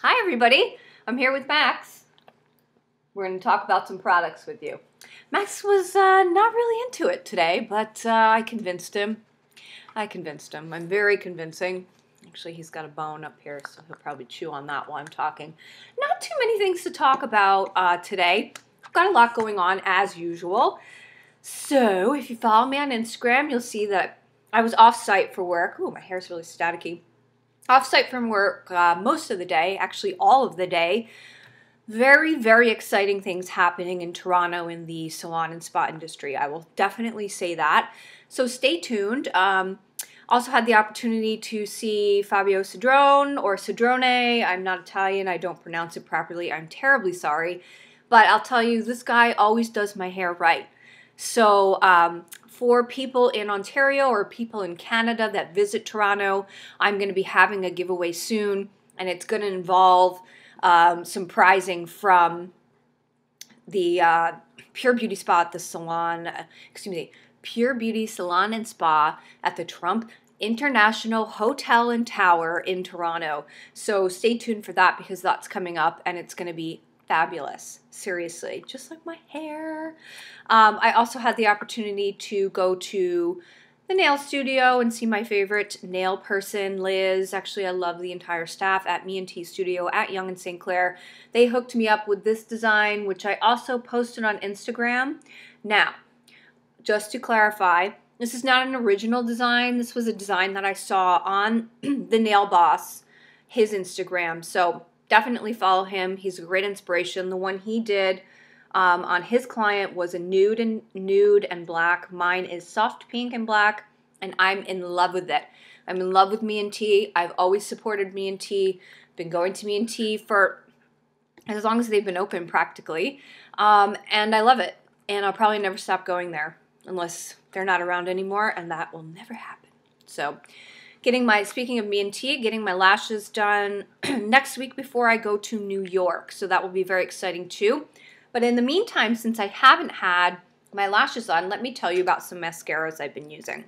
Hi everybody, I'm here with Max. We're going to talk about some products with you. Max was not really into it today, but I convinced him. I'm very convincing. Actually, he's got a bone up here, so he'll probably chew on that while I'm talking. Not too many things to talk about today. I've got a lot going on as usual. So if you follow me on Instagram, you'll see that I was off-site for work. Ooh, my hair's really staticky. Off-site from work most of the day, actually all of the day. Very, very exciting things happening in Toronto in the salon and spa industry. I will definitely say that. So stay tuned. Also had the opportunity to see Fabio Cedrone or Cedrone. I'm not Italian. I don't pronounce it properly. I'm terribly sorry. But I'll tell you, this guy always does my hair right. So for people in Ontario or people in Canada that visit Toronto, I'm going to be having a giveaway soon, and it's going to involve some prizing from the Pure Beauty Spa at the salon, Pure Beauty Salon and Spa at the Trump International Hotel and Tower in Toronto. So stay tuned for that because that's coming up and it's going to be fabulous. Seriously, just like my hair. I also had the opportunity to go to the nail studio and see my favorite nail person, Liz. Actually, I love the entire staff at Me&T Studio at Yonge and St. Clair. They hooked me up with this design, which I also posted on Instagram. Now, just to clarify, this is not an original design. This was a design that I saw on the Nail Boss, his Instagram. So definitely follow him. He's a great inspiration. The one he did on his client was a nude and black. Mine is soft pink and black, and I'm in love with it. I'm in love with Me&T. I've always supported Me&T. Been going to Me&T for as long as they've been open practically, and I love it. And I'll probably never stop going there unless they're not around anymore, and that will never happen. So speaking of Me&T, getting my lashes done next week before I go to New York. So that will be very exciting too. But in the meantime, since I haven't had my lashes on, let me tell you about some mascaras I've been using.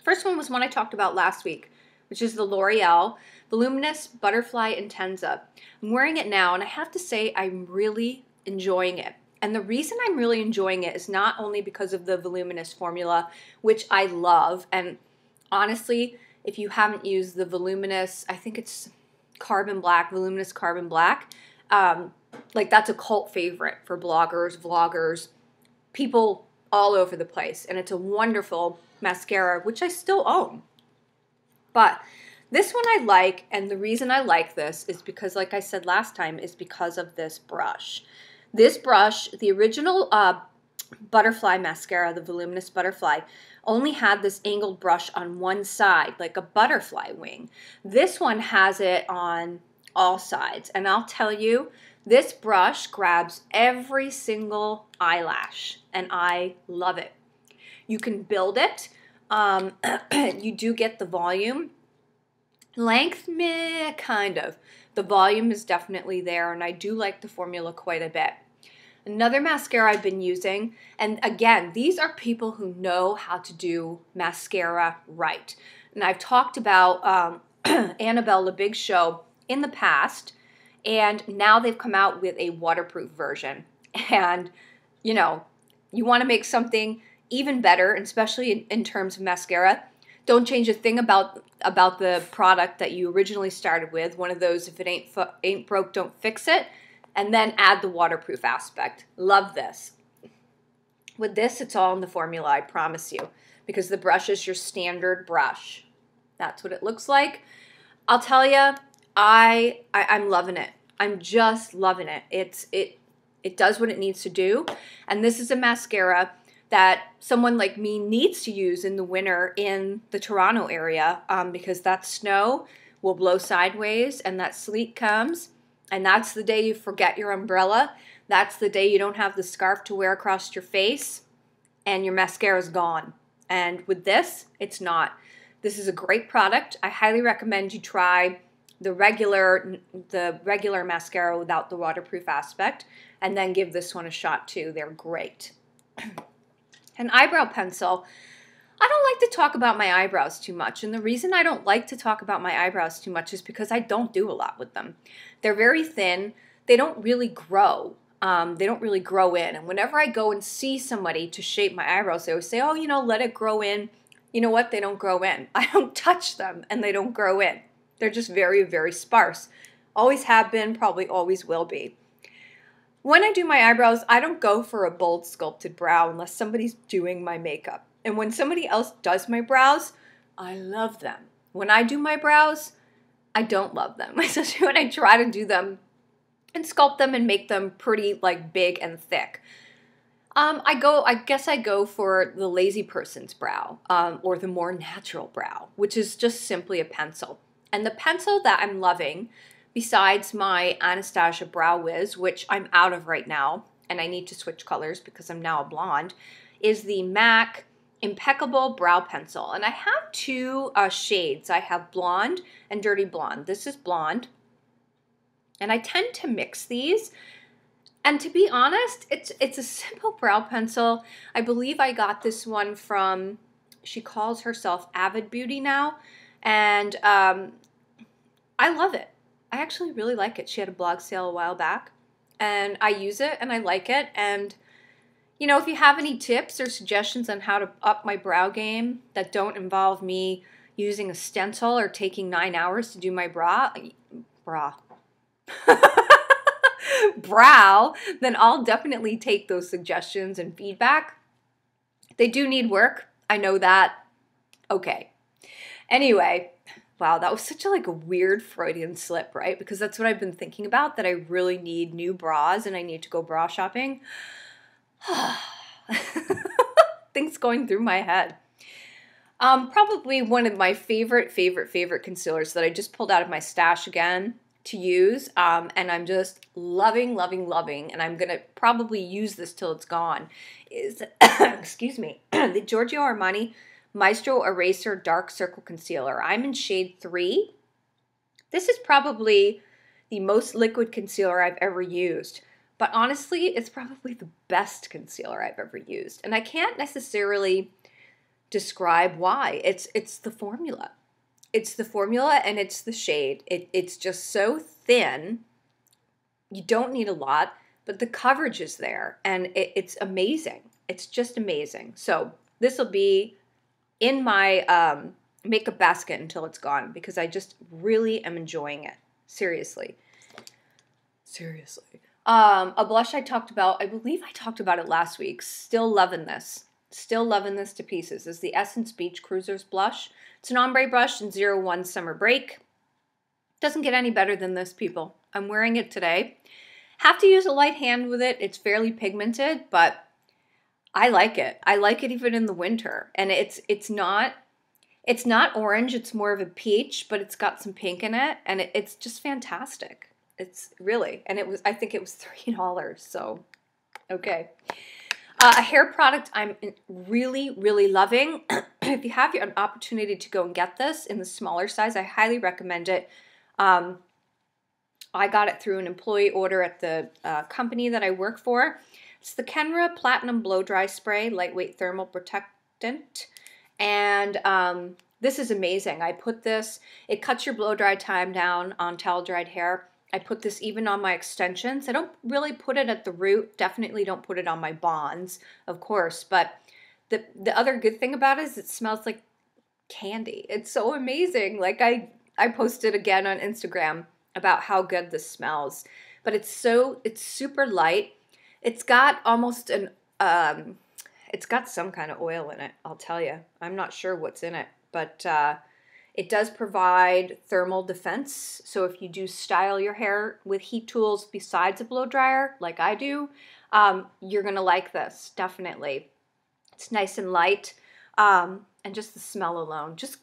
First one was one I talked about last week, which is the L'Oreal Voluminous Butterfly Intensa. I'm wearing it now, and I have to say I'm really enjoying it. And the reason I'm really enjoying it is not only because of the voluminous formula, which I love, and honestly, if you haven't used the voluminous, I think it's Carbon Black, Voluminous Carbon Black, like that's a cult favorite for bloggers, vloggers, people all over the place. And it's a wonderful mascara, which I still own. But this one I like, and the reason I like this is because, like I said last time, is because of this brush. This brush, the original butterfly mascara, the Voluminous Butterfly, only had this angled brush on one side, like a butterfly wing. This one has it on all sides, and I'll tell you, this brush grabs every single eyelash, and I love it. You can build it. You do get the volume. Length, meh, kind of. The volume is definitely there, and I do like the formula quite a bit. Another mascara I've been using, and again, these are people who know how to do mascara right. And I've talked about Annabelle the Big Show in the past, and now they've come out with a waterproof version. And, you know, you want to make something even better, especially in terms of mascara. Don't change a thing about the product that you originally started with. One of those, if it ain't broke, don't fix it. And then add the waterproof aspect. Love this. With this, it's all in the formula, I promise you, because the brush is your standard brush. That's what it looks like. I'll tell you, I'm loving it. I'm just loving it. It does what it needs to do. And this is a mascara that someone like me needs to use in the winter in the Toronto area because that snow will blow sideways and that sleet comes, and that's the day you forget your umbrella. That's the day you don't have the scarf to wear across your face and your mascara is gone. And with this, it's not. This is a great product. I highly recommend you try the regular mascara without the waterproof aspect, and then give this one a shot too. They're great. An eyebrow pencil. I don't like to talk about my eyebrows too much, and the reason I don't like to talk about my eyebrows too much is because I don't do a lot with them. They're very thin. They don't really grow. They don't really grow in, and whenever I go and see somebody to shape my eyebrows, they always say, oh, you know, let it grow in. You know what? They don't grow in. I don't touch them, and they don't grow in. They're just very, very sparse. Always have been, probably always will be. When I do my eyebrows, I don't go for a bold sculpted brow unless somebody's doing my makeup. And when somebody else does my brows, I love them. When I do my brows, I don't love them, especially when I try to do them and sculpt them and make them pretty like big and thick. I guess I go for the lazy person's brow, or the more natural brow, which is just simply a pencil. And the pencil that I'm loving, besides my Anastasia Brow Wiz, which I'm out of right now, and I need to switch colors because I'm now a blonde, is the MAC Impeccable Brow Pencil. And I have two shades. I have blonde and dirty blonde. This is blonde. And I tend to mix these. And to be honest, it's a simple brow pencil. I believe I got this one from, she calls herself Avid Beauty now. And I love it. I actually really like it. She had a blog sale a while back. And I use it and I like it. And you know, if you have any tips or suggestions on how to up my brow game that don't involve me using a stencil or taking 9 hours to do my brow, then I'll definitely take those suggestions and feedback. They do need work. I know that. Okay. Anyway, wow, that was such a weird Freudian slip, right? Because that's what I've been thinking about, that I really need new bras and I need to go bra shopping. Things going through my head. Probably one of my favorite concealers that I just pulled out of my stash again to use, and I'm just loving, and I'm going to probably use this till it's gone, is, excuse me, the Giorgio Armani Maestro Eraser Dark Circle Concealer. I'm in shade 3. This is probably the most liquid concealer I've ever used. But honestly, it's probably the best concealer I've ever used. And I can't necessarily describe why. It's the formula. It's the formula and it's the shade. It's just so thin. You don't need a lot, but the coverage is there. And it's amazing. It's just amazing. So this will be in my makeup basket until it's gone because I just really am enjoying it. Seriously. A blush I talked about, I believe I talked about it last week. Still loving this. Still loving this to pieces. This is the Essence Beach Cruisers blush. It's an ombre brush in 01 Summer Break. Doesn't get any better than this, people. I'm wearing it today. Have to use a light hand with it. It's fairly pigmented, but I like it. I like it even in the winter. And it's not orange. It's more of a peach, but it's got some pink in it, and it's just fantastic. It's really, and I think it was $3, so, okay. A hair product I'm really, really loving. If you have an opportunity to go and get this in the smaller size, I highly recommend it. I got it through an employee order at the company that I work for. It's the Kenra Platinum Blow Dry Spray, Lightweight Thermal Protectant, and this is amazing. I put this, it cuts your blow dry time down on towel dried hair. I put this even on my extensions. I don't really put it at the root. Definitely don't put it on my bonds, of course. But the other good thing about it is it smells like candy. It's so amazing. Like I posted again on Instagram about how good this smells. But it's super light. It's got almost it's got some kind of oil in it, I'll tell you. I'm not sure what's in it, but it does provide thermal defense, so if you do style your hair with heat tools besides a blow dryer, like I do, you're going to like this, definitely. It's nice and light, and just the smell alone. Just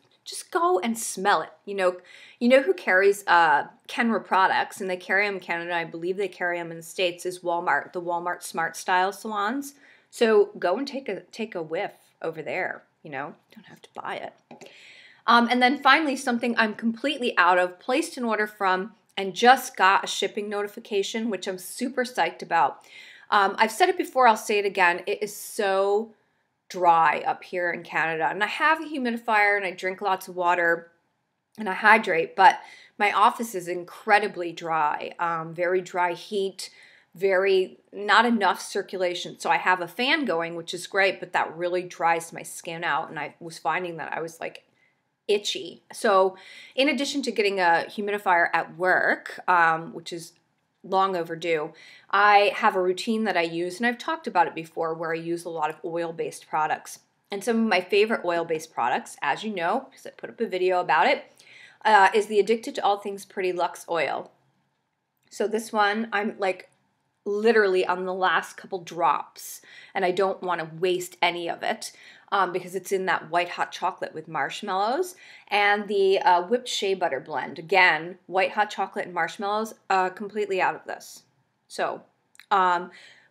go and smell it. You know who carries Kenra products, and they carry them in Canada, I believe they carry them in the States, is Walmart, the Walmart Smart Style salons. So go and take a whiff over there, you don't have to buy it. And then finally, something I'm completely out of, placed an order from, and just got a shipping notification, which I'm super psyched about. I've said it before, I'll say it again. It is so dry up here in Canada. And I have a humidifier and I drink lots of water and I hydrate, but my office is incredibly dry, very dry heat, very not enough circulation. So I have a fan going, which is great, but that really dries my skin out. And I was finding that I was like itchy. So in addition to getting a humidifier at work, which is long overdue, I have a routine that I use, and I've talked about it before, where I use a lot of oil-based products. And some of my favorite oil-based products, as you know, because I put up a video about it, is the Addicted to All Things Pretty Luxe Oil. So this one, I'm like literally on the last couple drops, and I don't want to waste any of it because it's in that white hot chocolate with marshmallows, and the whipped shea butter blend. Again, white hot chocolate and marshmallows, completely out of this. So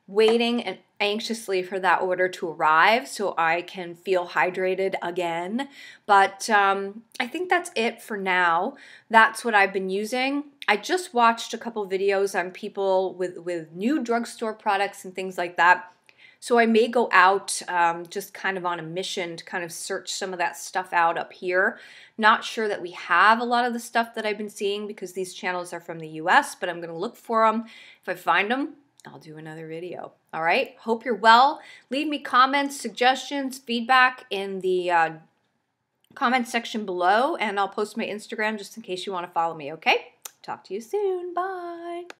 waiting and anxiously for that order to arrive so I can feel hydrated again. But I think that's it for now. That's what I've been using. I just watched a couple videos on people with new drugstore products and things like that. So I may go out just kind of on a mission to kind of search some of that stuff out up here. Not sure that we have a lot of the stuff that I've been seeing because these channels are from the US, but I'm going to look for them. If I find them, I'll do another video. All right. Hope you're well. Leave me comments, suggestions, feedback in the comment section below, and I'll post my Instagram just in case you want to follow me. Okay. Talk to you soon. Bye.